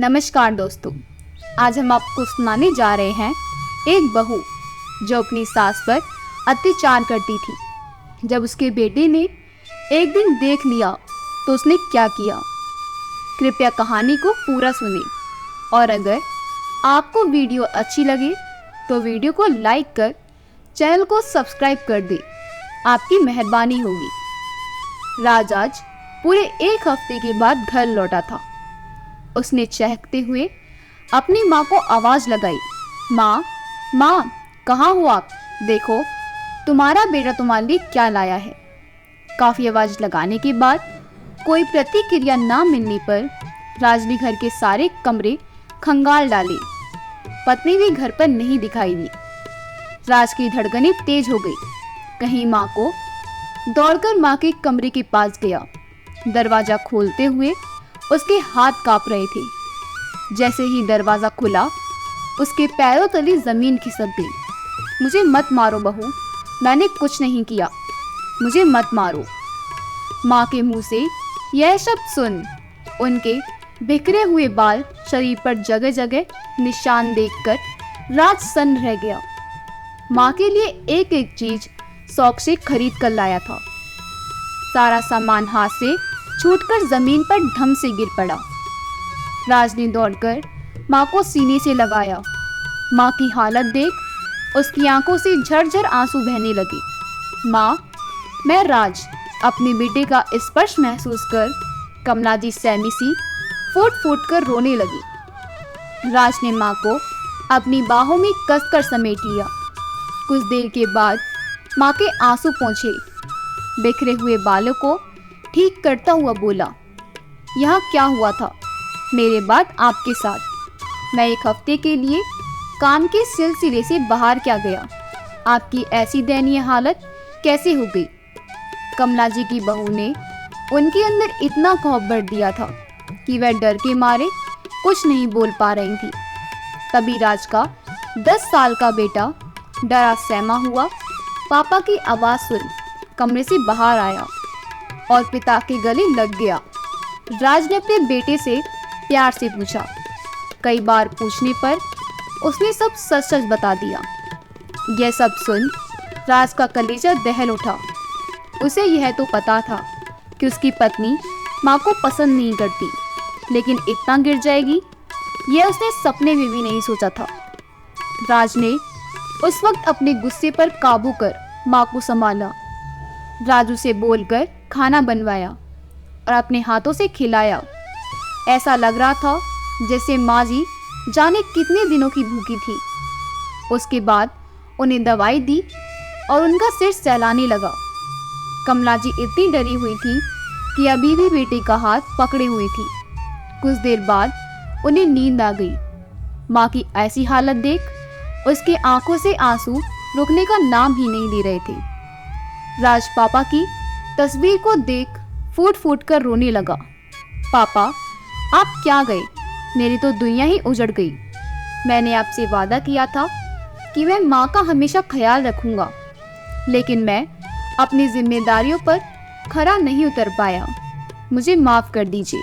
नमस्कार दोस्तों, आज हम आपको सुनाने जा रहे हैं एक बहू जो अपनी सास पर अत्याचार करती थी। जब उसके बेटे ने एक दिन देख लिया तो उसने क्या किया। कृपया कहानी को पूरा सुनें और अगर आपको वीडियो अच्छी लगे तो वीडियो को लाइक कर चैनल को सब्सक्राइब कर दें, आपकी मेहरबानी होगी। राज आज पूरे एक हफ्ते के बाद घर लौटा था। उसने चहकते हुए अपनी माँ को आवाज लगाई, माँ माँ कहाँ हो आप? देखो तुम्हारा बेटा तुम्हारे लिए क्या लाया है। काफी आवाज लगाने के बाद कोई प्रतिक्रिया ना मिलने पर राज ने घर के सारे कमरे खंगाल डाले। पत्नी भी घर पर नहीं दिखाई दी। राज की धड़कनें तेज हो गई। कहीं माँ को दौड़कर माँ के कमरे के पास गया। दरवाजा खोलते हुए उसके हाथ कांप रहे थे। जैसे ही दरवाजा खुला उसके पैरों तले जमीन खिसक गई। मुझे मत मारो बहू, मैंने कुछ नहीं किया, मुझे मत मारो। माँ के मुंह से यह शब्द सुन उनके बिखरे हुए बाल शरीर पर जगह जगह निशान देखकर राज सन्न रह गया। माँ के लिए एक एक चीज शौक से खरीद कर लाया था। सारा सामान हाथ से छूटकर जमीन पर धम से गिर पड़ा। राज ने दौड़कर माँ को सीने से लगाया। माँ की हालत देख उसकी आंखों से झरझर आंसू बहने लगे। माँ, मैं राज। अपने बेटे का स्पर्श महसूस कर कमला जी सहमी सी फूट फूट कर रोने लगी। राज ने माँ को अपनी बाहों में कसकर समेट लिया। कुछ देर के बाद माँ के आंसू पहुंचे। बिखरे हुए बालों को ठीक करता हुआ बोला, यहाँ क्या हुआ था मेरे बाद आपके साथ? मैं एक हफ्ते के लिए काम के सिलसिले से बाहर क्या गया? आपकी ऐसी दयनीय हालत कैसे हो गई? कमला जी की बहू ने उनके अंदर इतना खौफ भर दिया था कि वह डर के मारे कुछ नहीं बोल पा रही थी। तभी राज का 10 साल का बेटा डरा सहमा हुआ पापा की आवाज सुन कमरे से बाहर आया और पिता के गले लग गया। राज ने अपने बेटे से प्यार से पूछा। कई बार पूछने पर उसने सब सच सच बता दिया। यह सब सुन राज का कलेजा दहल उठा। उसे यह तो पता था कि उसकी पत्नी माँ को पसंद नहीं करती, लेकिन इतना गिर जाएगी यह उसने सपने में भी नहीं सोचा था। राज ने उस वक्त अपने गुस्से पर काबू कर माँ को संभाला। राजू से बोलकर खाना बनवाया और अपने हाथों से खिलाया। ऐसा लग रहा था जैसे माँ जी जाने कितने दिनों की भूखी थी। उसके बाद उन्हें दवाई दी और उनका सिर सहलाने लगा। कमला जी इतनी डरी हुई थी कि अभी भी बेटे का हाथ पकड़े हुई थी। कुछ देर बाद उन्हें नींद आ गई। माँ की ऐसी हालत देख उसके आंखों से आंसू रुकने का नाम ही नहीं ले रहे थे। राज पापा की तस्वीर को देख फूट फूट कर रोने लगा। पापा, आप क्या गए? मेरी तो दुनिया ही उजड़ गई। मैंने आपसे वादा किया था कि मैं माँ का हमेशा ख्याल रखूंगा, लेकिन मैं अपनी जिम्मेदारियों पर खरा नहीं उतर पाया। मुझे माफ कर दीजिए।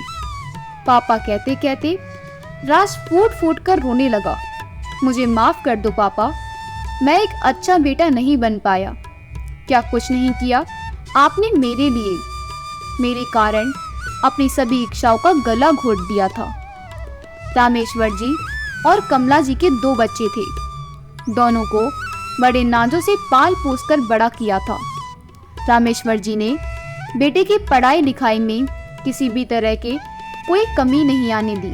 पापा कहते कहते राज फूट फूट कर रोने लगा। मुझे माफ कर दो पापा, मैं एक अच्छा बेटा नहीं बन पाया। क्या कुछ नहीं किया आपने मेरे लिए? मेरे कारण अपनी सभी इच्छाओं का गला घोट दिया था। रामेश्वर जी और कमला जी के 2 बच्चे थे। दोनों को बड़े नाजों से पाल पोस कर बड़ा किया था। रामेश्वर जी ने बेटे की पढ़ाई लिखाई में किसी भी तरह के कोई कमी नहीं आने दी।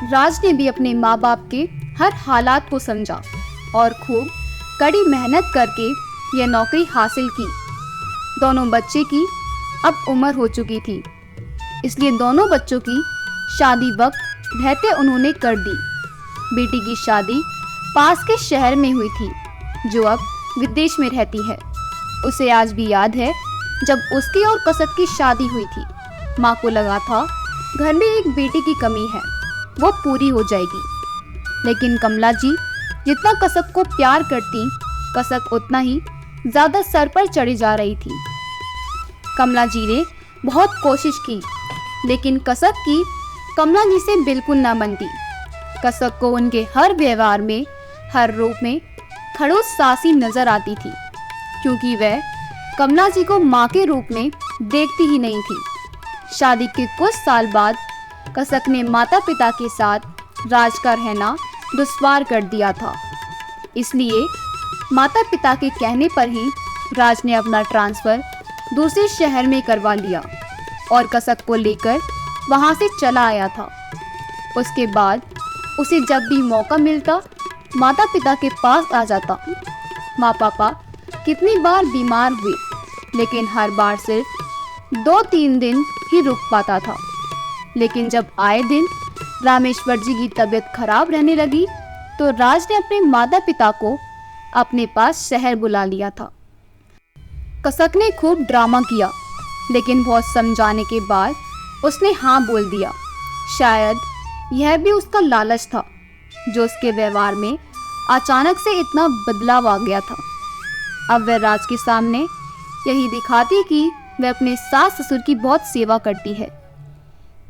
राज ने भी अपने माँ बाप के हर हालात को समझा और खूब कड़ी मेहनत करके यह नौकरी हासिल की। दोनों बच्चे की अब उम्र हो चुकी थी, इसलिए दोनों बच्चों की शादी वक्त रहते उन्होंने कर दी। बेटी की शादी पास के शहर में हुई थी, जो अब विदेश में रहती है। उसे आज भी याद है जब उसकी और कसक की शादी हुई थी। माँ को लगा था घर में एक बेटी की कमी है, वो पूरी हो जाएगी। लेकिन कमला जी जितना कसक को प्यार करती, कसक उतना ही ज्यादा सर पर चढ़ी जा रही थी। कमला जी ने बहुत कोशिश की, लेकिन कसक की कमला जी से बिल्कुल न बनती। कसक को उनके हर व्यवहार में, हर रूप में खड़ूस सासी नजर आती थी, क्योंकि वह कमला जी को माँ के रूप में देखती ही नहीं थी। शादी के कुछ साल बाद कसक ने माता पिता के साथ राज का रहना दुश्वार कर दिया था। इसलिए माता पिता के कहने पर ही राज ने अपना ट्रांसफर दूसरे शहर में करवा लिया और कसक को लेकर वहां से चला आया था। उसके बाद उसे जब भी मौका मिलता माता पिता के पास आ जाता। माँ पापा कितनी बार बीमार हुए, लेकिन हर बार सिर्फ 2-3 दिन ही रुक पाता था। लेकिन जब आए दिन रामेश्वर जी की तबीयत खराब रहने लगी तो राज ने अपने माता पिता को अपने पास शहर बुला लिया था। कसक ने खूब ड्रामा किया, लेकिन बहुत समझाने के बाद उसने हाँ बोल दिया। शायद यह भी उसका लालच था, जो उसके व्यवहार में अचानक से इतना बदलाव आ गया था। अब वह राज के सामने यही दिखाती कि वह अपने सास ससुर की बहुत सेवा करती है।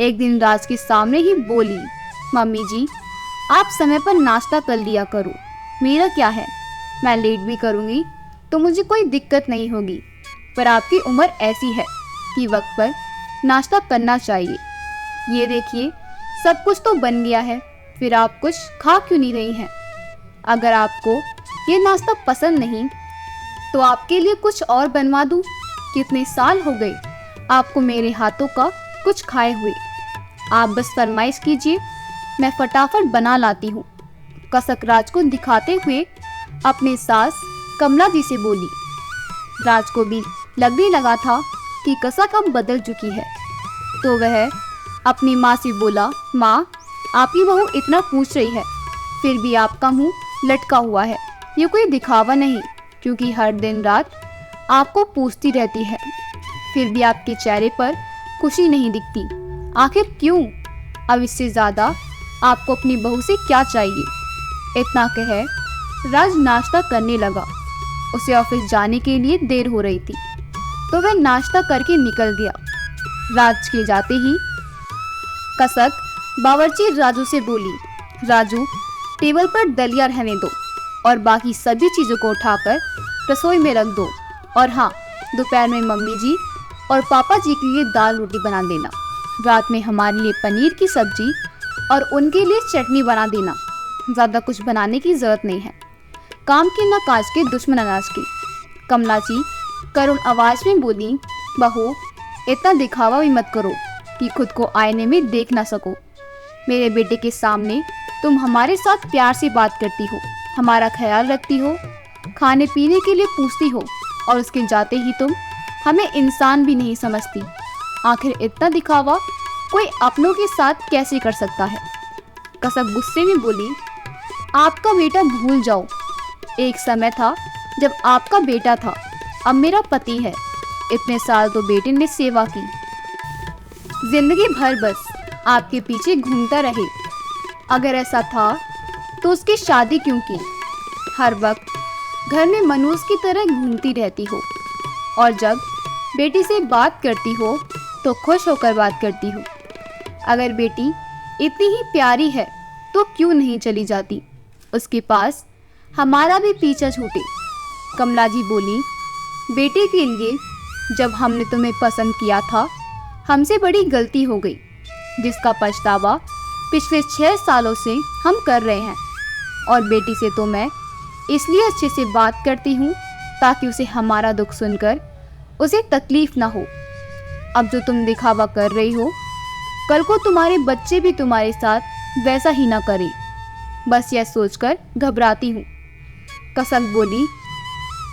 एक दिन राज के सामने ही बोली, मम्मी जी आप समय पर नाश्ता कर लिया करो, मेरा क्या है, मैं लेट भी करूँगी तो मुझे कोई दिक्कत नहीं होगी, पर आपकी उम्र ऐसी है कि वक्त पर नाश्ता करना चाहिए। ये देखिए सब कुछ तो बन गया है, फिर आप कुछ खा क्यों नहीं रही हैं? अगर आपको ये नाश्ता पसंद नहीं तो आपके लिए कुछ और बनवा दूँ। कितने साल हो गए आपको मेरे हाथों का कुछ खाए हुए, आप बस फरमाइश कीजिए, मैं फटाफट बना लाती हूँ। कसक राज को दिखाते हुए अपने सास कमला जी से बोली। राज को भी लगने लगा था कि कसक अब बदल चुकी है, तो वह अपनी माँ से बोला, माँ आपकी बहू इतना पूछ रही है, फिर भी आपका मुंह लटका हुआ है। ये कोई दिखावा नहीं, क्योंकि हर दिन रात आपको पूछती रहती है, फिर भी आपके चेहरे पर खुशी नहीं दिखती। आखिर क्यों? अब इससे ज़्यादा आपको अपनी बहू से क्या चाहिए? इतना कह राज नाश्ता करने लगा। उसे ऑफिस जाने के लिए देर हो रही थी, तो वह नाश्ता करके निकल गया। राज के जाते ही कसक बावर्ची राजू से बोली, राजू टेबल पर दलिया रहने दो और बाकी सभी चीज़ों को उठाकर रसोई में रख दो, और हाँ दोपहर में मम्मी जी और पापा जी के लिए दाल रोटी बना देना, रात में हमारे लिए पनीर की सब्जी और उनके लिए चटनी बना देना। ज़्यादा कुछ बनाने की ज़रूरत नहीं है, काम के ना काज के दुश्मन अनाज के। कमला जी करुण आवाज़ में बोली, बहू इतना दिखावा भी मत करो कि खुद को आईने में देख ना सको। मेरे बेटे के सामने तुम हमारे साथ प्यार से बात करती हो, हमारा ख्याल रखती हो, खाने पीने के लिए पूछती हो, और उसके जाते ही तुम हमें इंसान भी नहीं समझती। आखिर इतना दिखावा कोई अपनों के साथ कैसे कर सकता है? कसक गुस्से में बोली, आपका बेटा भूल जाओ, एक समय था जब आपका बेटा था, अब मेरा पति है। इतने साल तो बेटे ने सेवा की, जिंदगी भर बस आपके पीछे घूमता रहे। अगर ऐसा था तो उसकी शादी क्यों की? हर वक्त घर में मनुष्य की तरह घूमती रहती हो, और जब बेटी से बात करती हो तो खुश होकर बात करती हो। अगर बेटी इतनी ही प्यारी है तो क्यों नहीं चली जाती उसके पास, हमारा भी पीछा छूटे। कमला जी बोली, बेटे के लिए जब हमने तुम्हें पसंद किया था, हमसे बड़ी गलती हो गई, जिसका पछतावा पिछले 6 सालों से हम कर रहे हैं। और बेटी से तो मैं इसलिए अच्छे से बात करती हूँ ताकि उसे हमारा दुख सुनकर उसे तकलीफ ना हो। अब जो तुम दिखावा कर रही हो, कल को तुम्हारे बच्चे भी तुम्हारे साथ वैसा ही ना करें, बस यह सोचकर घबराती हूँ। कसक बोली,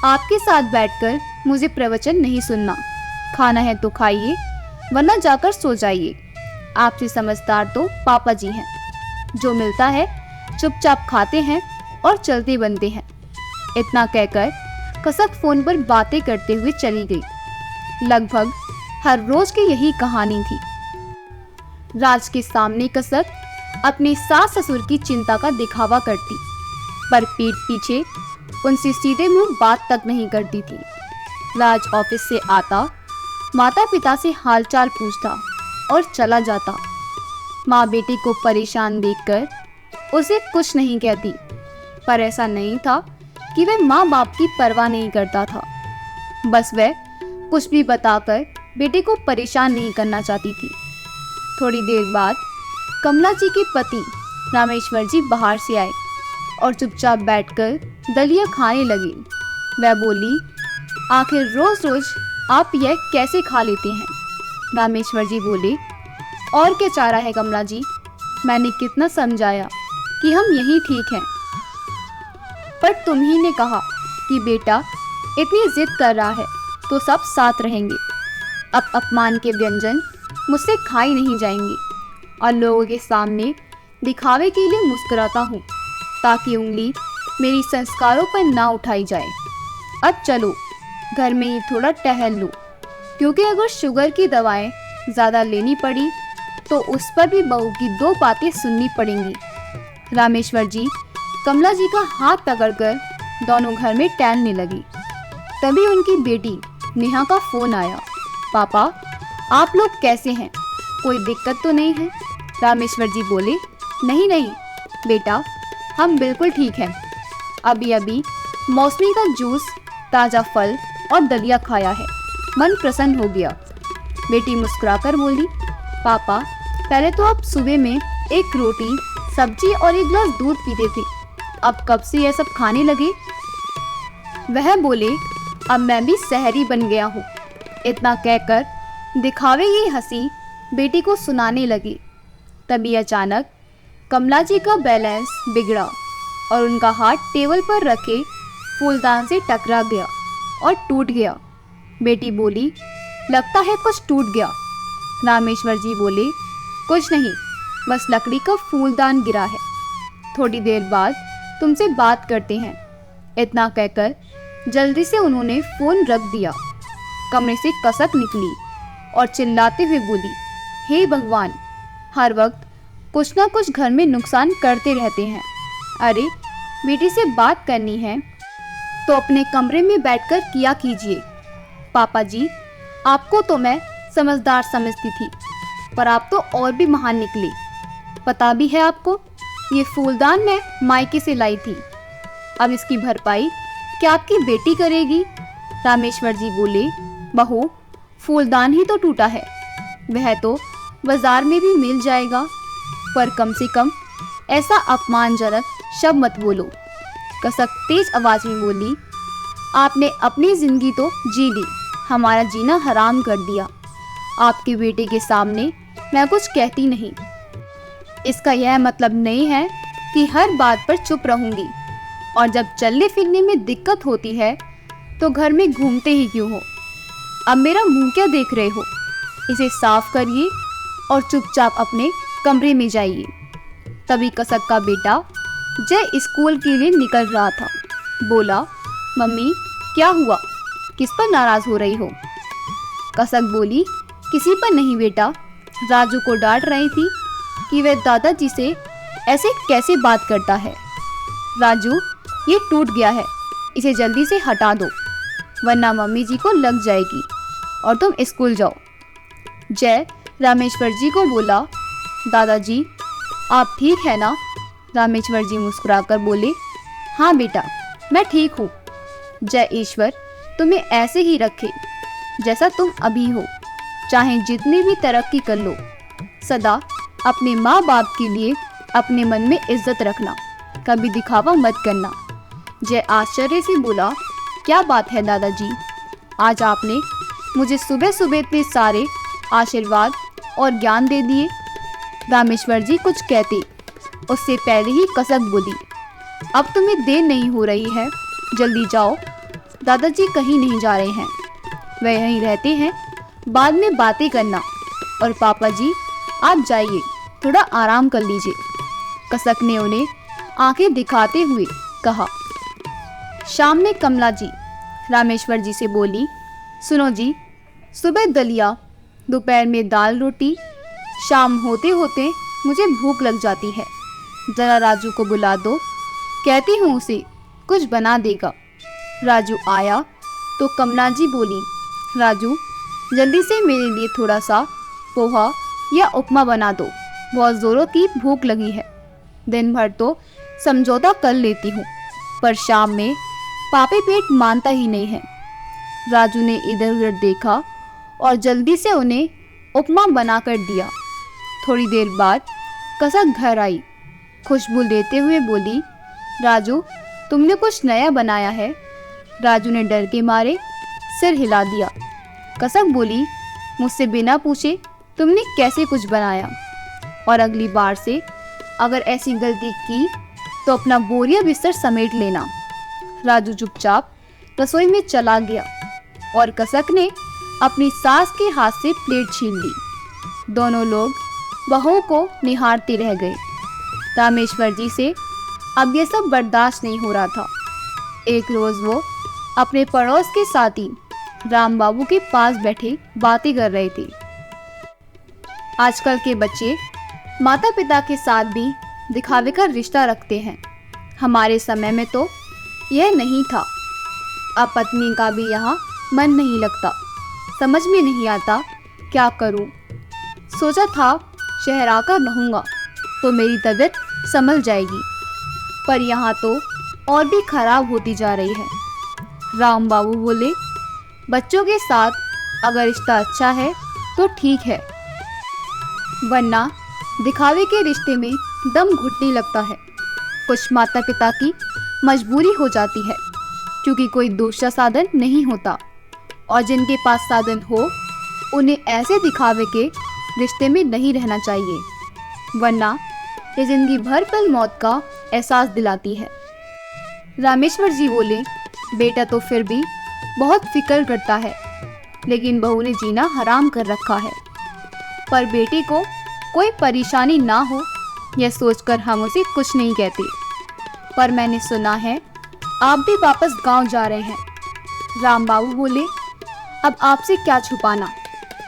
आपके साथ बैठकर मुझे प्रवचन नहीं सुनना, खाना है तो खाइए वरना जाकर सो जाइए। आपसे समझदार तो पापा जी हैं, जो मिलता है चुपचाप खाते हैं और चलते बनते हैं। इतना कहकर कसक फोन पर बातें करते हुए चली गई। लगभग हर रोज की यही कहानी थी। राज के सामने कसक अपने सास ससुर की चिंता का दिखावा करती, पर पीठ पीछे उनसे सीधे मुंह बात तक नहीं करती थी। राज ऑफिस से आता, माता पिता से हालचाल पूछता और चला जाता। माँ बेटी को परेशान देखकर उसे कुछ नहीं कहती, पर ऐसा नहीं था कि वह माँ बाप की परवाह नहीं करता था। बस वह कुछ भी बताकर बेटे को परेशान नहीं करना चाहती थी। थोड़ी देर बाद कमला जी के पति रामेश्वर जी बाहर से आए और चुपचाप बैठकर दलिया खाने लगे। वह बोली, आखिर रोज रोज आप यह कैसे खा लेते हैं? रामेश्वर जी बोले, और क्या चारा है कमला जी, मैंने कितना समझाया कि हम यहीं ठीक हैं, पर तुम्ही ने कहा कि बेटा इतनी जिद कर रहा है तो सब साथ रहेंगे। अब अपमान के व्यंजन मुझसे खाए नहीं जाएंगे और लोगों के सामने दिखावे के लिए मुस्कुराता हूँ ताकि उंगली मेरी संस्कारों पर ना उठाई जाए। अब चलो घर में ही थोड़ा टहल लो, क्योंकि अगर शुगर की दवाएं ज़्यादा लेनी पड़ी तो उस पर भी बहू की 2 बातें सुननी पड़ेंगी। रामेश्वर जी कमला जी का हाथ पकड़कर दोनों घर में टहलने लगी। तभी उनकी बेटी नेहा का फोन आया। पापा, आप लोग कैसे हैं? कोई दिक्कत तो नहीं है? रामेश्वर जी बोले, नहीं नहीं बेटा, हम बिल्कुल ठीक हैं। अभी अभी मौसमी का जूस, ताज़ा फल और दलिया खाया है, मन प्रसन्न हो गया। बेटी मुस्कुराकर बोली, पापा पहले तो आप सुबह में एक रोटी, सब्जी और एक गिलास दूध पीते थे, अब कब से यह सब खाने लगे? वह बोले, अब मैं भी शहरी बन गया हूँ। इतना कहकर दिखावे की हंसी बेटी को सुनाने लगी। तभी अचानक कमला जी का बैलेंस बिगड़ा और उनका हाथ टेबल पर रखे फूलदान से टकरा गया और टूट गया। बेटी बोली, लगता है कुछ टूट गया। रामेश्वर जी बोले, कुछ नहीं, बस लकड़ी का फूलदान गिरा है। थोड़ी देर बाद तुमसे बात करते हैं। इतना कहकर जल्दी से उन्होंने फोन रख दिया। कमरे से कसक निकली और चिल्लाते हुए बोली, हे भगवान, हर वक्त कुछ ना कुछ घर में नुकसान करते रहते हैं। अरे बेटी से बात करनी है तो अपने कमरे में बैठकर किया कीजिए। पापा जी, आपको तो मैं समझदार समझती थी, पर आप तो और भी महान निकले। पता भी है आपको, ये फूलदान मैं मायके से लाई थी। अब इसकी भरपाई क्या आपकी बेटी करेगी? रामेश्वर जी बोले, बहू, फूलदान ही तो टूटा है, वह तो बाजार में भी मिल जाएगा, पर कम से कम ऐसा अपमानजनक शब्द मत बोलो। कसक तेज आवाज में बोली, आपने अपनी जिंदगी तो जी ली, हमारा जीना हराम कर दिया। आपके बेटे के सामने मैं कुछ कहती नहीं। इसका यह मतलब नहीं है कि हर बात पर चुप रहूंगी, और जब चलने फिरने में दिक्कत होती है तो घर में घूमते ही क्यों हो? अब मेरा मुंह क्या देख रहे हो? इसे साफ करिए और चुपचाप अपने कमरे में जाइए। तभी कसक का बेटा जय स्कूल के लिए निकल रहा था। बोला, मम्मी क्या हुआ, किस पर नाराज हो रही हो? कसक बोली, किसी पर नहीं बेटा, राजू को डांट रही थी कि वह दादाजी से ऐसे कैसे बात करता है। राजू, ये टूट गया है, इसे जल्दी से हटा दो, वरना मम्मी जी को लग जाएगी और तुम स्कूल जाओ। जय रामेश्वर जी को बोला, दादाजी आप ठीक है ना? रामेश्वर जी मुस्कुराकर बोले, हाँ बेटा, मैं ठीक हूँ। जय ईश्वर तुम्हें ऐसे ही रखे जैसा तुम अभी हो, चाहे जितनी भी तरक्की कर लो। सदा अपने माँ बाप के लिए अपने मन में इज्जत रखना, कभी दिखावा मत करना। जय आश्चर्य से बोला, क्या बात है दादाजी, आज आपने मुझे सुबह सुबह इतने सारे आशीर्वाद और ज्ञान दे दिए। रामेश्वर जी कुछ कहते उससे पहले ही कसक बोली, अब तुम्हें देर नहीं हो रही है, जल्दी जाओ, दादाजी कहीं नहीं जा रहे हैं, वह यहीं रहते हैं, बाद में बातें करना। और पापा जी आप जाइए, थोड़ा आराम कर लीजिए। कसक ने उन्हें आंखें दिखाते हुए कहा। शाम में कमला जी रामेश्वर जी से बोली, सुनो जी, सुबह दलिया, दोपहर में दाल रोटी, शाम होते होते मुझे भूख लग जाती है, जरा राजू को बुला दो, कहती हूँ उसे कुछ बना देगा। राजू आया तो कमला जी बोली, राजू जल्दी से मेरे लिए थोड़ा सा पोहा या उपमा बना दो, बहुत जोरों की भूख लगी है। दिन भर तो समझौता कर लेती हूँ, पर शाम में पापी पेट मानता ही नहीं है। राजू ने इधर उधर देखा और जल्दी से उन्हें उपमा बनाकर दिया। थोड़ी देर बाद कसक घर आई। खुशबू लेते हुए बोली, राजू, तुमने कुछ नया बनाया है? राजू ने डर के मारे सिर हिला दिया। कसक बोली, मुझसे बिना पूछे तुमने कैसे कुछ बनाया? और अगली बार से अगर ऐसी गलती की तो अपना बोरिया बिस्तर समेट लेना। राजू चुपचाप रसोई में चला गया और कसक ने अपनी सास के हाथ से प्लेट छीन ली। दोनों लोग बहू को निहारते रह गए। रामेश्वर जी से अब ये सब बर्दाश्त नहीं हो रहा था। एक रोज वो अपने पड़ोस के साथी राम बाबू के पास बैठे बातें कर रहे थे। आजकल के बच्चे माता पिता के साथ भी दिखावे का रिश्ता रखते हैं। हमारे समय में तो यह नहीं था। अब पत्नी का भी यहाँ मन नहीं लगता। समझ में नहीं आता क्या करूं। सोचा था शहर आकर रहूँगा तो मेरी तबीयत संभल जाएगी, पर यहाँ तो और भी खराब होती जा रही है। राम बाबू बोले, बच्चों के साथ अगर रिश्ता अच्छा है तो ठीक है, वरना दिखावे के रिश्ते में दम घुटने लगता है। कुछ माता पिता की मजबूरी हो जाती है, क्योंकि कोई दूसरा साधन नहीं होता, और जिनके पास साधन हो उन्हें ऐसे दिखावे के रिश्ते में नहीं रहना चाहिए, वरना ये जिंदगी भर पल मौत का एहसास दिलाती है। रामेश्वर जी बोले, बेटा तो फिर भी बहुत फिक्र करता है, लेकिन बहू ने जीना हराम कर रखा है। पर बेटे को कोई परेशानी ना हो यह सोचकर हम उसे कुछ नहीं कहते। पर मैंने सुना है आप भी वापस गांव जा रहे हैं। राम बाबू बोले, अब आपसे क्या छुपाना।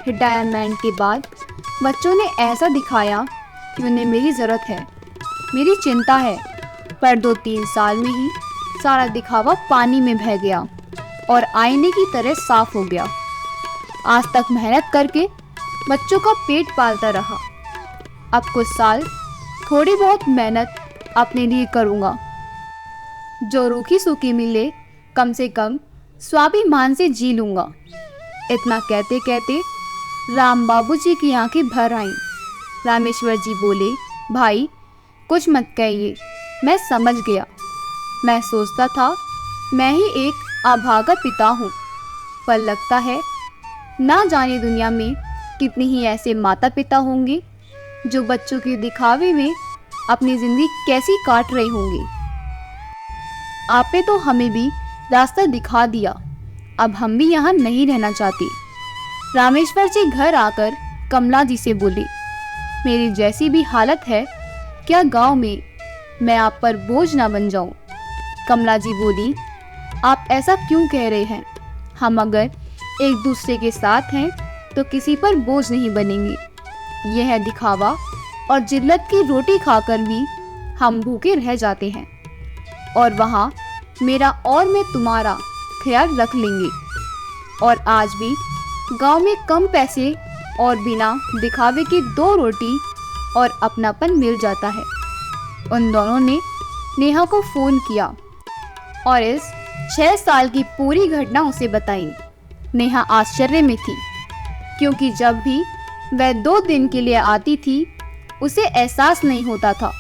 रिटायरमेंट के बाद बच्चों ने ऐसा दिखाया कि उन्हें मेरी ज़रूरत है, मेरी चिंता है, पर 2-3 साल में ही सारा दिखावा पानी में बह गया और आईने की तरह साफ हो गया। आज तक मेहनत करके बच्चों का पेट पालता रहा। अब कुछ साल थोड़ी बहुत मेहनत अपने लिए करूँगा। जो रूखी सूखी मिले कम से कम स्वाभिमान से जी लूँगा। इतना कहते कहते राम बाबू जी की आंखें भर आईं। रामेश्वर जी बोले, भाई कुछ मत कहिए, मैं समझ गया। मैं सोचता था मैं ही एक अभागा पिता हूँ, पर लगता है ना जाने दुनिया में कितने ही ऐसे माता पिता होंगे जो बच्चों के दिखावे में अपनी ज़िंदगी कैसी काट रहे होंगे। आपने तो हमें भी रास्ता दिखा दिया, अब हम भी यहाँ नहीं रहना चाहते। रामेश्वर जी घर आकर कमला जी से बोले, मेरी जैसी भी हालत है, क्या गांव में मैं आप पर बोझ ना बन जाऊं। कमला जी बोली, आप ऐसा क्यों कह रहे हैं? हम अगर एक दूसरे के साथ हैं तो किसी पर बोझ नहीं बनेंगे। यह है दिखावा, और जिल्लत की रोटी खाकर भी हम भूखे रह जाते हैं, और वहाँ मेरा और मैं तुम्हारा ख्याल रख लेंगे। और आज भी गांव में कम पैसे और बिना दिखावे के 2 रोटी और अपनापन मिल जाता है। उन दोनों ने नेहा को फ़ोन किया और इस 6 साल की पूरी घटना उसे बताई। नेहा आश्चर्य में थी, क्योंकि जब भी वह 2 दिन के लिए आती थी उसे एहसास नहीं होता था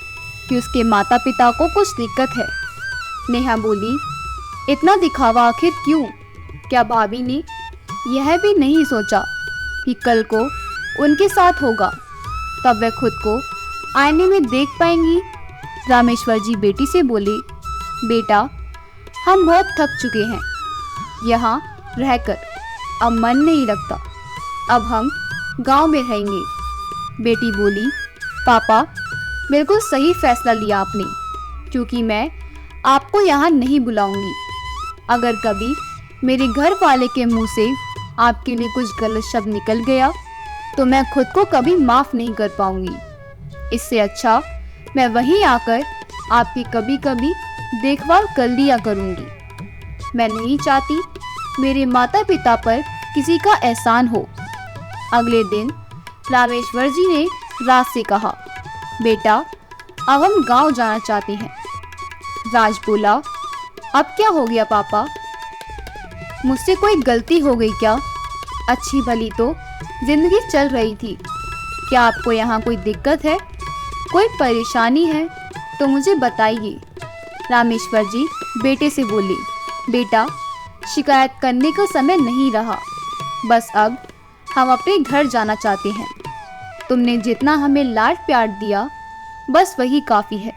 कि उसके माता पिता को कुछ दिक्कत है। नेहा बोली, इतना दिखावा आखिर क्यों? क्या भाभी ने यह भी नहीं सोचा कि कल को उनके साथ होगा, तब वह खुद को आईने में देख पाएंगी? रामेश्वर जी बेटी से बोले, बेटा हम बहुत थक चुके हैं यहाँ रहकर, अब मन नहीं लगता, अब हम गांव में रहेंगे। बेटी बोली, पापा बिल्कुल सही फैसला लिया आपने, क्योंकि मैं आपको यहाँ नहीं बुलाऊंगी। अगर कभी मेरे घर वाले के मुंह से आपके लिए कुछ गलत शब्द निकल गया तो मैं खुद को कभी माफ़ नहीं कर पाऊंगी। इससे अच्छा मैं वहीं आकर आपकी कभी कभी देखभाल कर लिया करूंगी। मैं नहीं चाहती मेरे माता पिता पर किसी का एहसान हो। अगले दिन रामेश्वर जी ने राज से कहा, बेटा, अब हम गांव जाना चाहते हैं। राज बोला, अब क्या हो गया पापा? मुझसे कोई गलती हो गई क्या? अच्छी भली तो जिंदगी चल रही थी। क्या आपको यहाँ कोई दिक्कत है, कोई परेशानी है तो मुझे बताइए। रामेश्वर जी बेटे से बोले, बेटा, शिकायत करने का समय नहीं रहा। बस अब हम अपने घर जाना चाहते हैं। तुमने जितना हमें लाड प्यार दिया, बस वही काफ़ी है।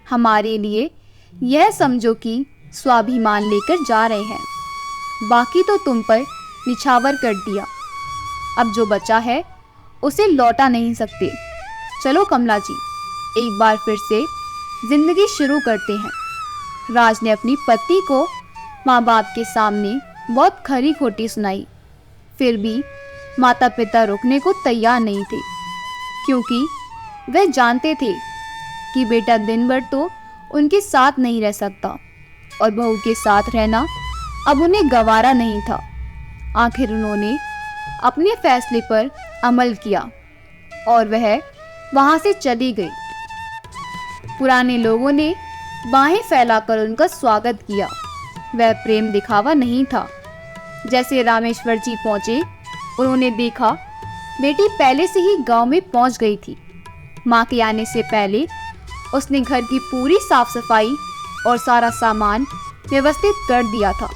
हमारे लिए यह समझो कि स्वाभिमान लेकर जा रहे हैं। बाकी तो तुम पर निछावर कर दिया। अब जो बचा है उसे लौटा नहीं सकते। चलो कमला जी, एक बार फिर से जिंदगी शुरू करते हैं। राज ने अपनी पत्नी को माँ बाप के सामने बहुत खरी खोटी सुनाई। फिर भी माता पिता रुकने को तैयार नहीं थे, क्योंकि वह जानते थे कि बेटा दिन भर तो उनके साथ नहीं रह सकता और बहू के साथ रहना अब उन्हें गवारा नहीं था। आखिर उन्होंने अपने फैसले पर अमल किया और वह वहां से चली गई। पुराने लोगों ने बाहें फैलाकर उनका स्वागत किया। वह प्रेम दिखावा नहीं था। जैसे रामेश्वर जी पहुंचे, उन्होंने देखा बेटी पहले से ही गांव में पहुंच गई थी। माँ के आने से पहले उसने घर की पूरी साफ सफाई और सारा सामान व्यवस्थित कर दिया था।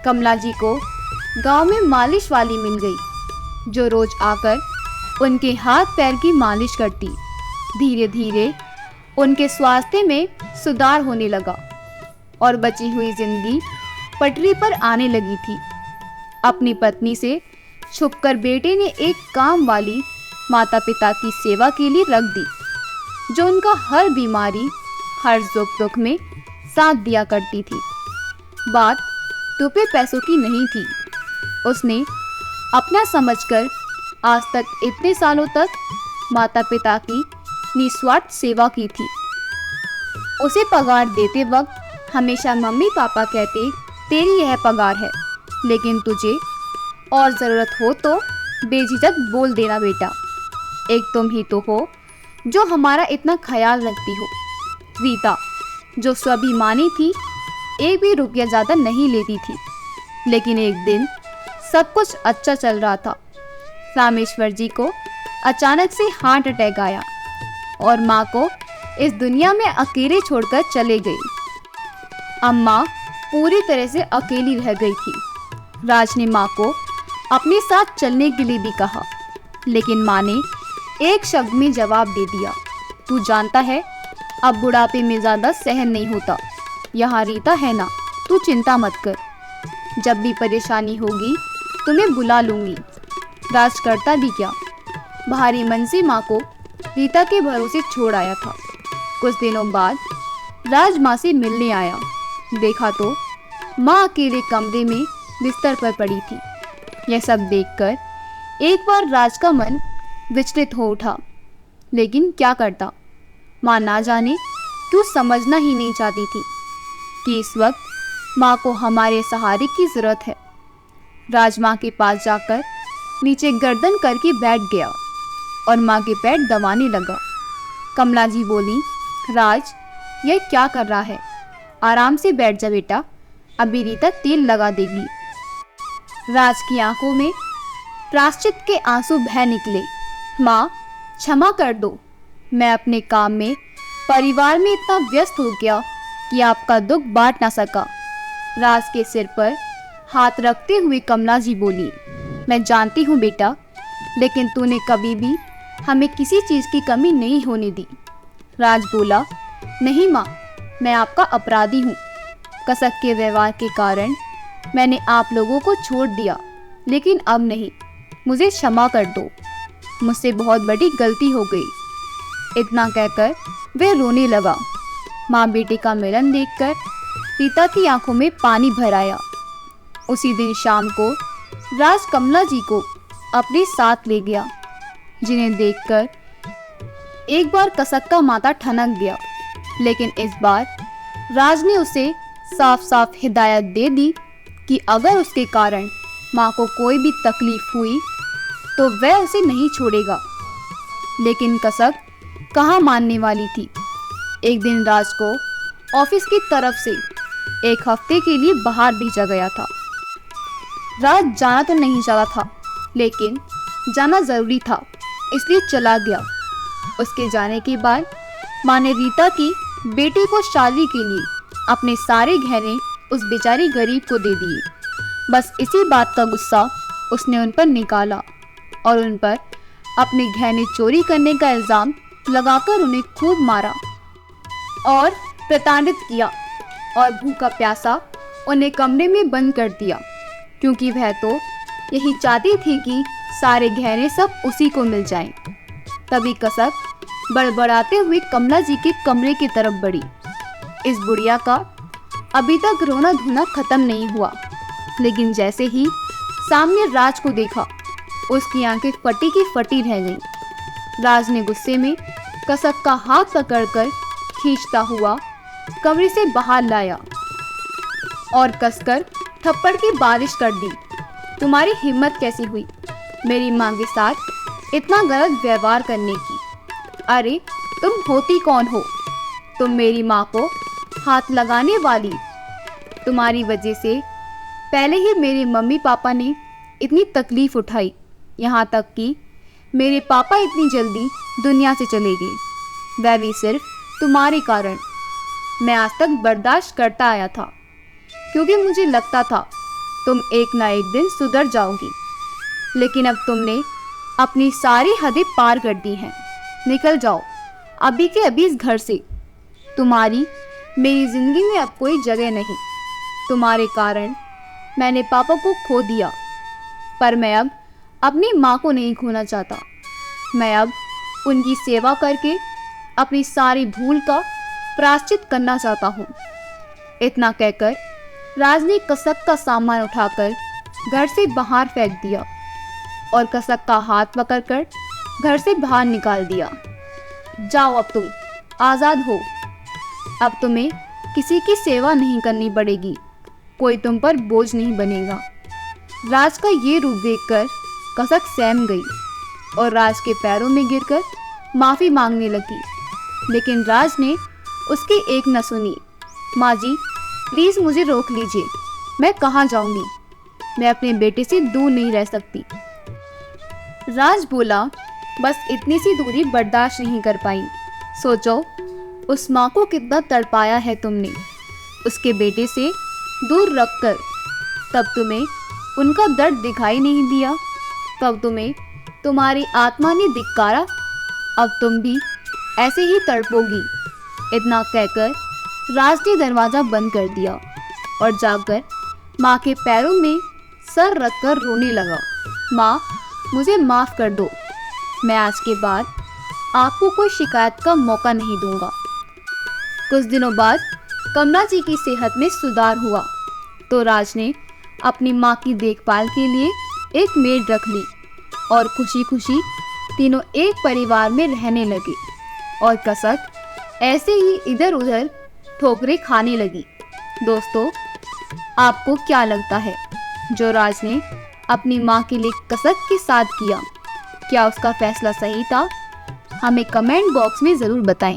कमला जी को गांव में मालिश वाली मिल गई, जो रोज आकर उनके हाथ पैर की मालिश करती। धीरे धीरे उनके स्वास्थ्य में सुधार होने लगा और बची हुई जिंदगी पटरी पर आने लगी थी। अपनी पत्नी से छुपकर बेटे ने एक काम वाली माता पिता की सेवा के लिए रख दी, जो उनका हर बीमारी, हर सुख दुख में साथ दिया करती थी। बात रुपए पैसों की नहीं थी। उसने अपना समझकर आज तक इतने सालों तक माता पिता की निस्वार्थ सेवा की थी। उसे पगार देते वक्त हमेशा मम्मी पापा कहते, तेरी यह पगार है, लेकिन तुझे और ज़रूरत हो तो बेझिझक बोल देना बेटा। एक तुम ही तो हो जो हमारा इतना ख्याल रखती हो। रीता, जो स्वाभिमानी थी, एक भी रुपया ज़्यादा नहीं लेती थी। लेकिन एक दिन सब कुछ अच्छा चल रहा था। रामेश्वर जी को अचानक से हार्ट अटैक आया और माँ को इस दुनिया में अकेले छोड़कर चले गई। अम्मा पूरी तरह से अकेली रह गई थी। राज ने माँ को अपने साथ चलने के लिए भी कहा, लेकिन माँ ने एक शब्द में जवाब दे दिया, तू जानता है अब बुढ़ापे में ज़्यादा सहन नहीं होता। यहाँ रीता है ना, तू चिंता मत कर। जब भी परेशानी होगी तुम्हें बुला लूँगी। राज करता भी क्या, भारी मन से माँ को रीता के भरोसे छोड़ आया था। कुछ दिनों बाद राज माँ से मिलने आया। देखा तो माँ अकेले कमरे में बिस्तर पर पड़ी थी। यह सब देखकर एक बार राज का मन विचलित हो उठा, लेकिन क्या करता। माँ ना जाने क्यों समझना ही नहीं चाहती थी कि इस वक्त माँ को हमारे सहारे की ज़रूरत है। राज माँ के पास जाकर नीचे गर्दन करके बैठ गया और माँ के पैर दबाने लगा। कमला जी बोली, राज यह क्या कर रहा है? आराम से बैठ जा बेटा, अभी रीता तेल लगा देगी। राज की आंखों में प्रायश्चित के आंसू बह निकले। माँ क्षमा कर दो, मैं अपने काम में परिवार में इतना व्यस्त हो गया कि आपका दुख बांट ना सका। राज के सिर पर हाथ रखते हुए कमला जी बोली, मैं जानती हूँ बेटा, लेकिन तूने कभी भी हमें किसी चीज़ की कमी नहीं होने दी। राज बोला, नहीं माँ, मैं आपका अपराधी हूँ। कसक के व्यवहार के कारण मैंने आप लोगों को छोड़ दिया, लेकिन अब नहीं, मुझे क्षमा कर दो। मुझसे बहुत बड़ी गलती हो गई। इतना कहकर वह रोने लगा। माँ बेटे का मिलन देखकर रीता की आंखों में पानी भर आया। उसी दिन शाम को राज कमला जी को अपने साथ ले गया, जिन्हें देखकर एक बार कसक का माथा ठनक गया। लेकिन इस बार राज ने उसे साफ साफ हिदायत दे दी कि अगर उसके कारण माँ को कोई भी तकलीफ हुई तो वह उसे नहीं छोड़ेगा। लेकिन कसक कहाँ मानने वाली थी। एक दिन राज को ऑफिस की तरफ से 1 हफ्ते के लिए बाहर भेजा गया था। राज जाना तो नहीं चाहता था, लेकिन जाना ज़रूरी था, इसलिए चला गया। उसके जाने के बाद माँ ने रीता की बेटी को शादी के लिए अपने सारे गहने उस बेचारी गरीब को दे दिए। बस इसी बात का गुस्सा उसने उन पर निकाला और उन पर अपने गहने चोरी करने का इल्ज़ाम लगाकर उन्हें खूब मारा और प्रताड़ित किया और भूखा प्यासा उन्हें कमरे में बंद कर दिया, क्योंकि वह तो यही चाहती थी कि सारे गहने सब उसी को मिल जाएं। तभी कसक बड़बड़ाते हुए कमला जी के कमरे की तरफ बढ़ी। इस बुढ़िया का अभी तक रोना धोना खत्म नहीं हुआ, लेकिन जैसे ही सामने राज को देखा, उसकी आंखें फटी की फटी रह गईं। राज ने गुस्से में कसक का हाथ पकड़कर खींचता हुआ कमरे से बाहर लाया और कसकर थप्पड़ की बारिश कर दी। तुम्हारी हिम्मत कैसी हुई मेरी माँ के साथ इतना गलत व्यवहार करने की? अरे तुम होती कौन हो? तुम मेरी माँ को हाथ लगाने वाली। तुम्हारी वजह से पहले ही मेरे मम्मी पापा ने इतनी तकलीफ उठाई, यहाँ तक कि मेरे पापा इतनी जल्दी दुनिया से चले गए, वह भी सिर्फ तुम्हारे कारण। मैं आज तक बर्दाश्त करता आया था, क्योंकि मुझे लगता था तुम एक ना एक दिन सुधर जाओगी, लेकिन अब तुमने अपनी सारी हदें पार कर दी हैं। निकल जाओ अभी के अभी इस घर से। तुम्हारी मेरी ज़िंदगी में अब कोई जगह नहीं। तुम्हारे कारण मैंने पापा को खो दिया, पर मैं अब अपनी माँ को नहीं खोना चाहता। मैं अब उनकी सेवा करके अपनी सारी भूल का प्रायश्चित करना चाहता हूँ। इतना कहकर राज ने कसक का सामान उठाकर घर से बाहर फेंक दिया और कसक का हाथ पकड़कर घर से बाहर निकाल दिया। जाओ, अब तुम आज़ाद हो। अब तुम्हें किसी की सेवा नहीं करनी पड़ेगी, कोई तुम पर बोझ नहीं बनेगा। राज का ये रूप देखकर कसक सहम गई और राज के पैरों में गिरकर माफ़ी मांगने लगी, लेकिन राज ने उसकी एक न सुनी। माँ जी, प्लीज़ मुझे रोक लीजिए, मैं कहाँ जाऊँगी? मैं अपने बेटे से दूर नहीं रह सकती। राज बोला, बस इतनी सी दूरी बर्दाश्त नहीं कर पाई। सोचो उस माँ को कितना तड़पाया है तुमने, उसके बेटे से दूर रखकर। तब तुम्हें उनका दर्द दिखाई नहीं दिया, तब तुम्हें तुम्हारी आत्मा ने धिक्कारा। अब तुम भी ऐसे ही तड़पोगी। इतना कहकर राज ने दरवाज़ा बंद कर दिया और जाकर माँ के पैरों में सर रखकर रोने लगा। माँ, मुझे माफ़ कर दो, मैं आज के बाद आपको कोई शिकायत का मौका नहीं दूंगा। कुछ दिनों बाद कमला जी की सेहत में सुधार हुआ तो राज ने अपनी माँ की देखभाल के लिए एक मेड रख ली और खुशी खुशी तीनों एक परिवार में रहने लगे। और कसक ऐसे ही इधर उधर ठोकरें खाने लगी। दोस्तों, आपको क्या लगता है, जो राज ने अपनी माँ के लिए कसक के साथ किया, क्या उसका फैसला सही था? हमें कमेंट बॉक्स में ज़रूर बताएं।